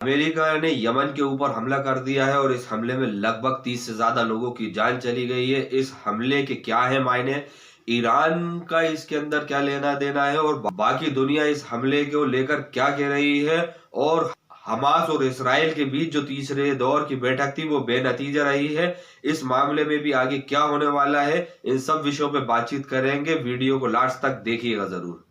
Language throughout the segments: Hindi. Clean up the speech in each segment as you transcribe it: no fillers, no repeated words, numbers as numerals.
अमेरिका ने यमन के ऊपर हमला कर दिया है और इस हमले में लगभग 30 से ज्यादा लोगों की जान चली गई है। इस हमले के क्या है मायने, ईरान का इसके अंदर क्या लेना देना है और बाकी दुनिया इस हमले को लेकर क्या कह रही है, और हमास और इसराइल के बीच जो तीसरे दौर की बैठक थी वो बेनतीजा रही है। इस मामले में भी आगे क्या होने वाला है, इन सब विषयों पे बातचीत करेंगे। वीडियो को लास्ट तक देखिएगा जरूर।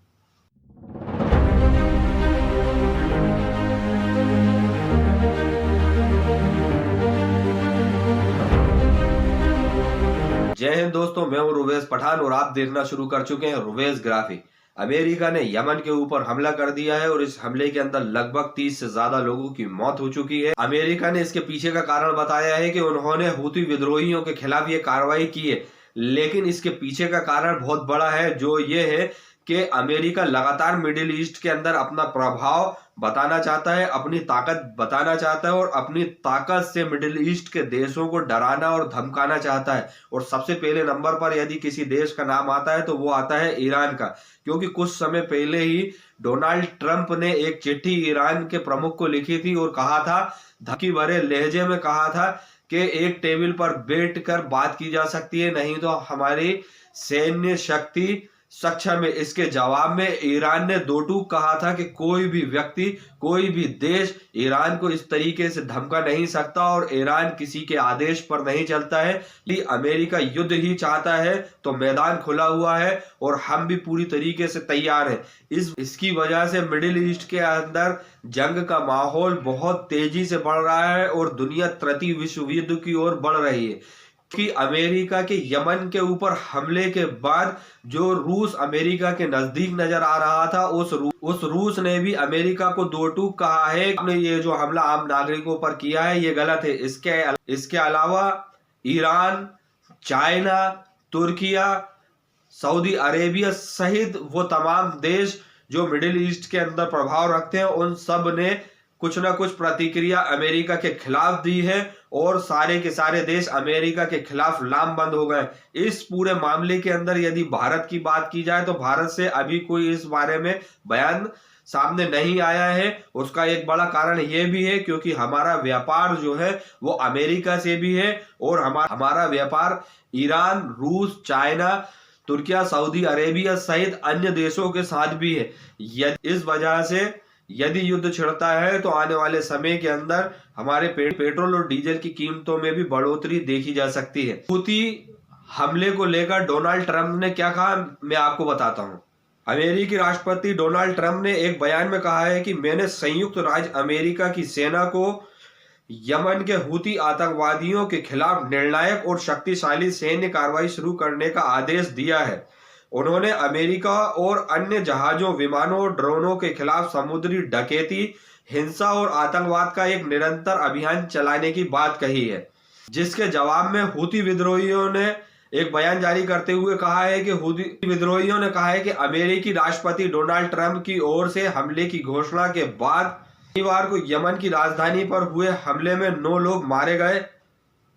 जय हिंद दोस्तों, मैं हूं रुवेश पठान और आप देखना शुरू कर चुके हैं रुवेश ग्राफिक। अमेरिका ने यमन के ऊपर हमला कर दिया है और इस हमले के अंदर लगभग 30 से ज्यादा लोगों की मौत हो चुकी है। अमेरिका ने इसके पीछे का कारण बताया है कि उन्होंने हूती विद्रोहियों के खिलाफ ये कार्रवाई की है, लेकिन इसके पीछे का कारण बहुत बड़ा है, जो ये है कि अमेरिका लगातार मिडिल ईस्ट के अंदर अपना प्रभाव बताना चाहता है, अपनी ताकत बताना चाहता है और अपनी ताकत से मिडिल ईस्ट के देशों को डराना और धमकाना चाहता है। और सबसे पहले नंबर पर यदि किसी देश का नाम आता है तो वो आता है ईरान का, क्योंकि कुछ समय पहले ही डोनाल्ड ट्रंप ने एक चिट्ठी ईरान के प्रमुख को लिखी थी और कहा था, धमकी भरे लहजे में कहा था कि एक टेबल पर बैठकर बात की जा सकती है, नहीं तो हमारी सैन्य शक्ति सक्षम है। इसके जवाब में ईरान ने दो टूक कहा था कि कोई भी व्यक्ति, कोई भी देश ईरान को इस तरीके से धमका नहीं सकता और ईरान किसी के आदेश पर नहीं चलता है। यदि अमेरिका युद्ध ही चाहता है तो मैदान खुला हुआ है और हम भी पूरी तरीके से तैयार हैं। इसकी वजह से मिडिल ईस्ट के अंदर जंग का माहौल बहुत तेजी से बढ़ रहा है और दुनिया तृतीय विश्व युद्ध की ओर बढ़ रही है। कि अमेरिका के यमन के ऊपर हमले के बाद जो रूस अमेरिका के नजदीक नजर आ रहा था, उस रूस ने भी अमेरिका को दो टूक कहा है। आपने ये जो हमला आम नागरिकों पर किया है ये गलत है। इसके अलावा Iran, China, Türkiye, Saudi Arabia सहित वो तमाम देश जो मिडिल ईस्ट के अंदर प्रभाव रखते हैं, उन सब ने कुछ ना कुछ प्रतिक्रिया अमेरिका के खिलाफ दी है और सारे के सारे देश अमेरिका के खिलाफ लामबंद हो गए। इस पूरे मामले के अंदर यदि भारत की बात की जाए तो भारत से अभी कोई इस बारे में बयान सामने नहीं आया है। उसका एक बड़ा कारण यह भी है क्योंकि हमारा व्यापार जो है वो अमेरिका से भी है और हमारा व्यापार ईरान, रूस, चाइना, तुर्किया, सऊदी अरेबिया सहित अन्य देशों के साथ भी है। इस वजह से यदि युद्ध छिड़ता है तो आने वाले समय के अंदर हमारे पेट्रोल और डीजल की कीमतों में भी बढ़ोतरी देखी जा सकती है। हूती हमले को लेकर डोनाल्ड ट्रंप ने क्या कहा, मैं आपको बताता हूं। अमेरिकी राष्ट्रपति डोनाल्ड ट्रंप ने एक बयान में कहा है कि मैंने संयुक्त राज्य अमेरिका की सेना को यमन के हूती आतंकवादियों के खिलाफ निर्णायक और शक्तिशाली सैन्य कार्रवाई शुरू करने का आदेश दिया है। उन्होंने अमेरिका और अन्य जहाजों, विमानों और ड्रोनों के खिलाफ समुद्री डकैती, हिंसा और आतंकवाद का एक निरंतर अभियान चलाने की बात कही है। जिसके जवाब में हूती विद्रोहियों ने एक बयान जारी करते हुए कहा है कि हूती विद्रोहियों ने कहा है कि अमेरिकी राष्ट्रपति डोनाल्ड ट्रंप की ओर से हमले की घोषणा के बाद शनिवार को यमन की राजधानी पर हुए हमले में 9 लोग मारे गए।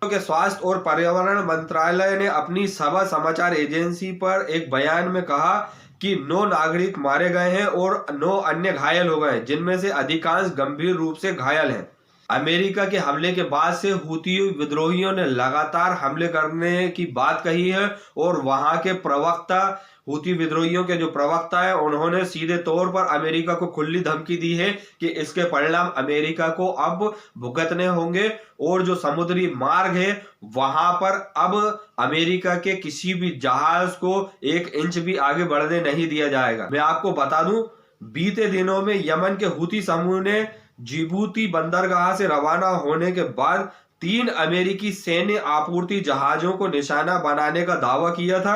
के स्वास्थ्य और पर्यावरण मंत्रालय ने अपनी सभा समाचार एजेंसी पर एक बयान में कहा कि 9 नागरिक मारे गए हैं और 9 अन्य घायल हो गए, जिनमें से अधिकांश गंभीर रूप से घायल हैं। अमेरिका के हमले के बाद से हूती विद्रोहियों ने लगातार हमले करने की बात कही है और वहां के प्रवक्ता, हूती विद्रोहियों के जो प्रवक्ता है, उन्होंने सीधे तौर पर अमेरिका को खुली धमकी दी है कि इसके परिणाम अमेरिका को अब भुगतने होंगे और जो समुद्री मार्ग है वहां पर अब अमेरिका के किसी भी जहाज को 1 इंच भी आगे बढ़ने नहीं दिया जाएगा। मैं आपको बता दूं, बीते दिनों में यमन के हूती समूह ने जिबूती बंदरगाह से रवाना होने के बाद 3 अमेरिकी सैन्य आपूर्ति जहाजों को निशाना बनाने का दावा किया था।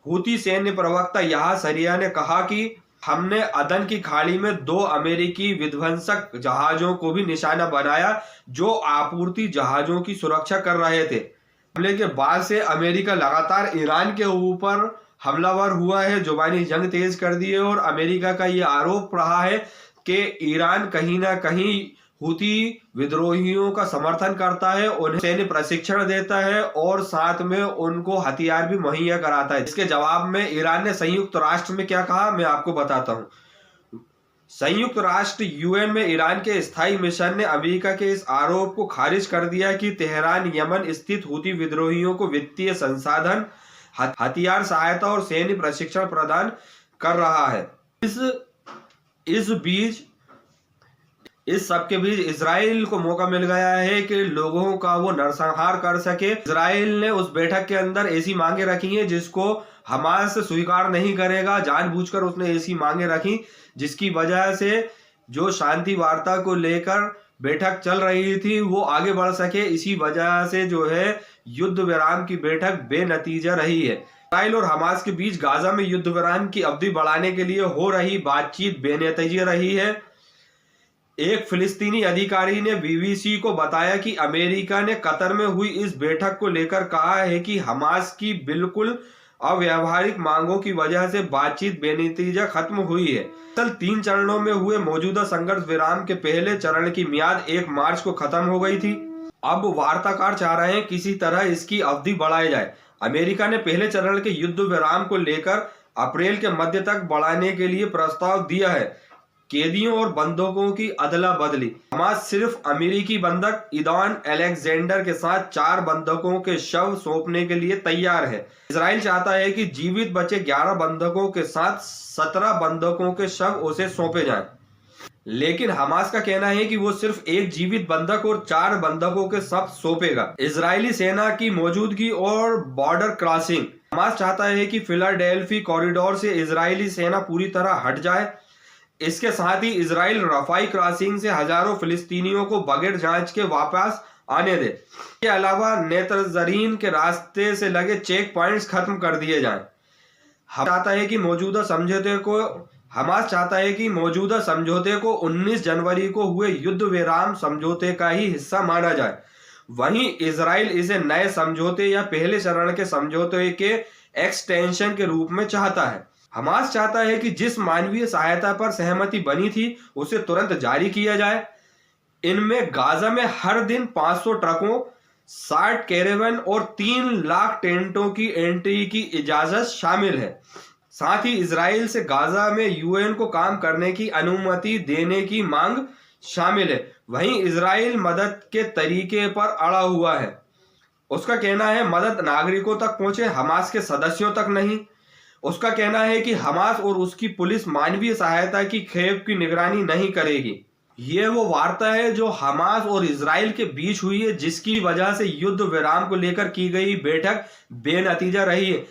हूती सैन्य प्रवक्ता याह्या सरिया ने कहा कि हमने अदन की खाड़ी में 2 अमेरिकी विध्वंसक जहाजों को भी निशाना बनाया जो आपूर्ति जहाजों की सुरक्षा कर रहे थे। हमले के बाद से अमेरिका लगातार ईरान के ऊपर हमलावर हुआ है, जुबानी जंग तेज कर दी है और अमेरिका का यह आरोप रहा है कि ईरान कहीं ना कहीं हूती विद्रोहियों का समर्थन करता है, उन्हें सैन्य प्रशिक्षण देता है और साथ में उनको हथियार भी मुहैया कराता है। इसके जवाब में ईरान ने संयुक्त राष्ट्र में क्या कहा, मैं आपको बताता हूं। संयुक्त राष्ट्र यूएन में ईरान के स्थायी मिशन ने अमेरिका के इस आरोप को खारिज कर दिया कि तेहरान यमन स्थित हूती विद्रोहियों को वित्तीय संसाधन, हथियार सहायता और सैन्य प्रशिक्षण प्रदान कर रहा है। इस सब के बीच इजराइल को मौका मिल गया है कि लोगों का वो नरसंहार कर सके। इजराइल ने उस बैठक के अंदर ऐसी मांगे रखी हैं जिसको हमास स्वीकार नहीं करेगा। जानबूझकर उसने ऐसी मांगे रखी जिसकी वजह से जो शांति वार्ता को लेकर बैठक चल रही थी वो आगे बढ़ सके। इसी वजह से जो है युद्ध विराम की बैठक बेनतीजा रही है। इजराइल और हमास के बीच गाजा में युद्ध विराम की अवधि बढ़ाने के लिए हो रही बातचीत बेनतीजा रही है। एक फिलिस्तीनी अधिकारी ने बीबीसी को बताया कि अमेरिका ने कतर में हुई इस बैठक को लेकर कहा है कि हमास की बिल्कुल अव्यावहारिक मांगों की वजह से बातचीत बेनतीजा खत्म हुई है। कल 3 चरणों में हुए मौजूदा संघर्ष विराम के पहले चरण की मियाद 1 मार्च को खत्म हो गई थी। अब वार्ताकार चाह रहे हैं किसी तरह इसकी अवधि बढ़ाई जाए। अमेरिका ने पहले चरण के युद्ध विराम को लेकर अप्रैल के मध्य तक बढ़ाने के लिए प्रस्ताव दिया है। कैदियों और बंधकों की अदला बदली। हमास सिर्फ अमेरिकी बंधक इदान अलेक्जेंडर के साथ 4 बंधकों के शव सौंपने के लिए तैयार है। इजराइल चाहता है कि जीवित बचे 11 बंधकों के साथ 17 बंधकों के शव उसे सौंपे जाएं। लेकिन हमास का कहना है कि वो सिर्फ 1 जीवित बंधक और 4 बंधकों के शव सौंपेगा। इजरायली सेना की मौजूदगी और बॉर्डर क्रॉसिंग। हमास चाहता है कि फिलाडेल्फी कॉरिडोर से इजरायली सेना पूरी तरह हट जाए। इसके साथ ही इजराइल रफाई क्रॉसिंग से हजारों फिलिस्तीनियों को बगैर जांच के वापस आने दे। इसके अलावा नेतरजरीन के रास्ते से लगे चेक पॉइंट्स खत्म कर दिए जाएं। हमास चाहता है कि मौजूदा समझौते को 19 जनवरी को हुए युद्ध विराम समझौते का ही हिस्सा माना जाए। वहीं इजराइल इसे नए समझौते या पहले चरण के समझौते के एक्सटेंशन के रूप में चाहता है। हमास चाहता है कि जिस मानवीय सहायता पर सहमति बनी थी उसे तुरंत जारी किया जाए। इनमें गाजा में हर दिन 500 ट्रकों, 60 कैरेवन और 3 लाख टेंटों की एंट्री की इजाजत शामिल है। साथ ही इजराइल से गाजा में यूएन को काम करने की अनुमति देने की मांग शामिल है। वहीं इजराइल मदद के तरीके पर अड़ा हुआ है। उसका कहना है मदद नागरिकों तक पहुंचे, हमास के सदस्यों तक नहीं। उसका कहना है कि हमास और उसकी पुलिस मानवीय सहायता की खेप की निगरानी नहीं करेगी। ये वो वार्ता है जो हमास और इजराइल के बीच हुई है, जिसकी वजह से युद्ध विराम को लेकर की गई बैठक बेनतीजा रही है।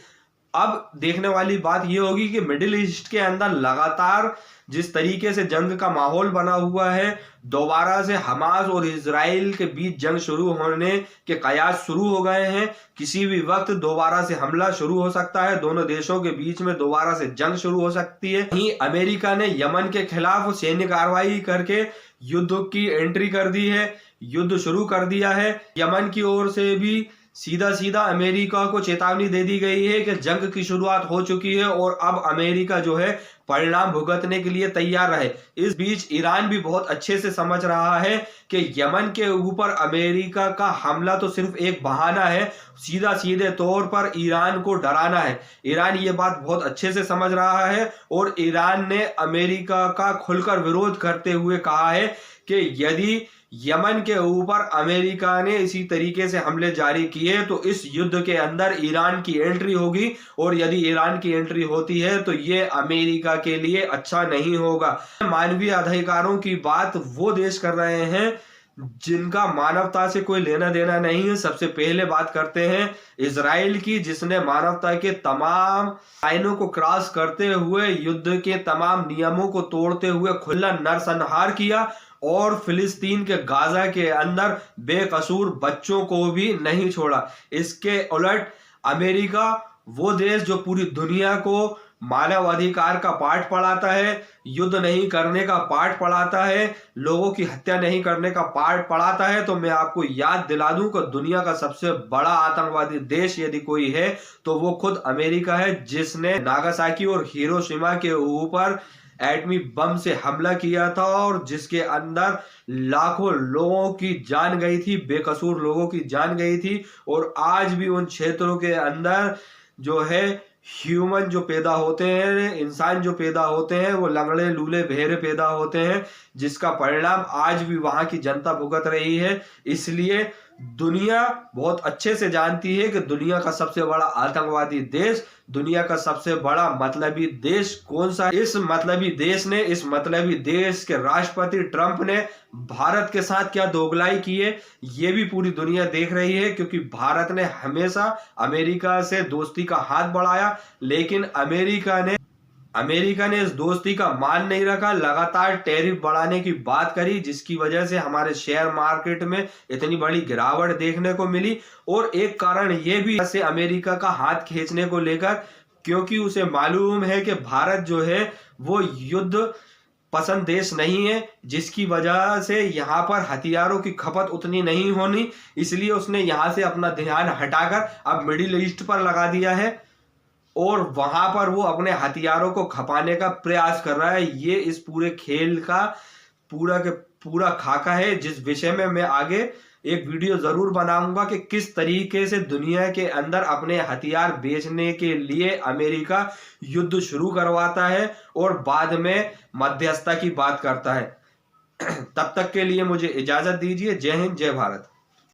अब देखने वाली बात यह होगी कि मिडिल ईस्ट के अंदर लगातार जिस तरीके से जंग का माहौल बना हुआ है, दोबारा से हमास और इजराइल के बीच जंग शुरू होने के कयास शुरू हो गए हैं। किसी भी वक्त दोबारा से हमला शुरू हो सकता है। दोनों देशों के बीच में दोबारा से जंग शुरू हो सकती है। वहीं अमेरिका ने यमन के खिलाफ सैन्य कार्रवाई करके युद्ध की एंट्री कर दी है, युद्ध शुरू कर दिया है। यमन की ओर से भी सीधा अमेरिका को चेतावनी दे दी गई है कि जंग की शुरुआत हो चुकी है और अब अमेरिका जो है परिणाम भुगतने के लिए तैयार रहे। इस बीच ईरान भी बहुत अच्छे से समझ रहा है कि यमन के ऊपर अमेरिका का हमला तो सिर्फ एक बहाना है, सीधे तौर पर ईरान को डराना है। ईरान ये बात बहुत अच्छे से समझ रहा है और ईरान ने अमेरिका का खुलकर विरोध करते हुए कहा है कि यदि यमन के ऊपर अमेरिका ने इसी तरीके से हमले जारी किए तो इस युद्ध के अंदर ईरान की एंट्री होगी, और यदि ईरान की एंट्री होती है तो ये अमेरिका के लिए अच्छा नहीं होगा। मानवीय अधिकारों की बात वो देश कर रहे हैं जिनका मानवता से कोई लेना देना नहीं है। सबसे पहले बात करते हैं इजराइल की, जिसने मानवता के तमाम आइनों को क्रॉस करते हुए युद्ध के तमाम नियमों को तोड़ते हुए खुला नरसंहार किया और फिलिस्तीन के गाजा के अंदर बेकसूर बच्चों को भी नहीं छोड़ा। इसके उलट अमेरिका वो देश जो पूरी दुनिया को मानव अधिकार का पाठ पढ़ाता है, युद्ध नहीं करने का पाठ पढ़ाता है, लोगों की हत्या नहीं करने का पाठ पढ़ाता है, तो मैं आपको याद दिला दूं कि दुनिया का सबसे बड़ा आतंकवादी देश यदि कोई है तो वो खुद अमेरिका है, जिसने नागासाकी और हिरोशिमा के ऊपर एटमी बम से हमला किया था और जिसके अंदर लाखों लोगों की जान गई थी, बेकसूर लोगों की जान गई थी। और आज भी उन क्षेत्रों के अंदर जो है ह्यूमन जो पैदा होते हैं, इंसान जो पैदा होते हैं, वो लंगड़े लूले बहरे पैदा होते हैं, जिसका परिणाम आज भी वहां की जनता भुगत रही है। इसलिए दुनिया बहुत अच्छे से जानती है कि दुनिया का सबसे बड़ा आतंकवादी देश, दुनिया का सबसे बड़ा मतलबी देश कौन सा। इस मतलबी देश के राष्ट्रपति ट्रंप ने भारत के साथ क्या दोगलाई की है, ये भी पूरी दुनिया देख रही है, क्योंकि भारत ने हमेशा अमेरिका से दोस्ती का हाथ बढ़ाया, लेकिन अमेरिका ने इस दोस्ती का मान नहीं रखा, लगातार टैरिफ बढ़ाने की बात करी, जिसकी वजह से हमारे शेयर मार्केट में इतनी बड़ी गिरावट देखने को मिली। और एक कारण ये भी से अमेरिका का हाथ खींचने को लेकर, क्योंकि उसे मालूम है कि भारत जो है वो युद्ध पसंद देश नहीं है, जिसकी वजह से यहाँ पर हथियारों की खपत उतनी नहीं होनी, इसलिए उसने यहाँ से अपना ध्यान हटाकर अब मिडिल ईस्ट पर लगा दिया है और वहां पर वो अपने हथियारों को खपाने का प्रयास कर रहा है। ये इस पूरे खेल का पूरा के पूरा खाका है, जिस विषय में मैं आगे एक वीडियो जरूर बनाऊंगा कि किस तरीके से दुनिया के अंदर अपने हथियार बेचने के लिए अमेरिका युद्ध शुरू करवाता है और बाद में मध्यस्थता की बात करता है। तब तक के लिए मुझे इजाजत दीजिए। जय हिंद, जय भारत।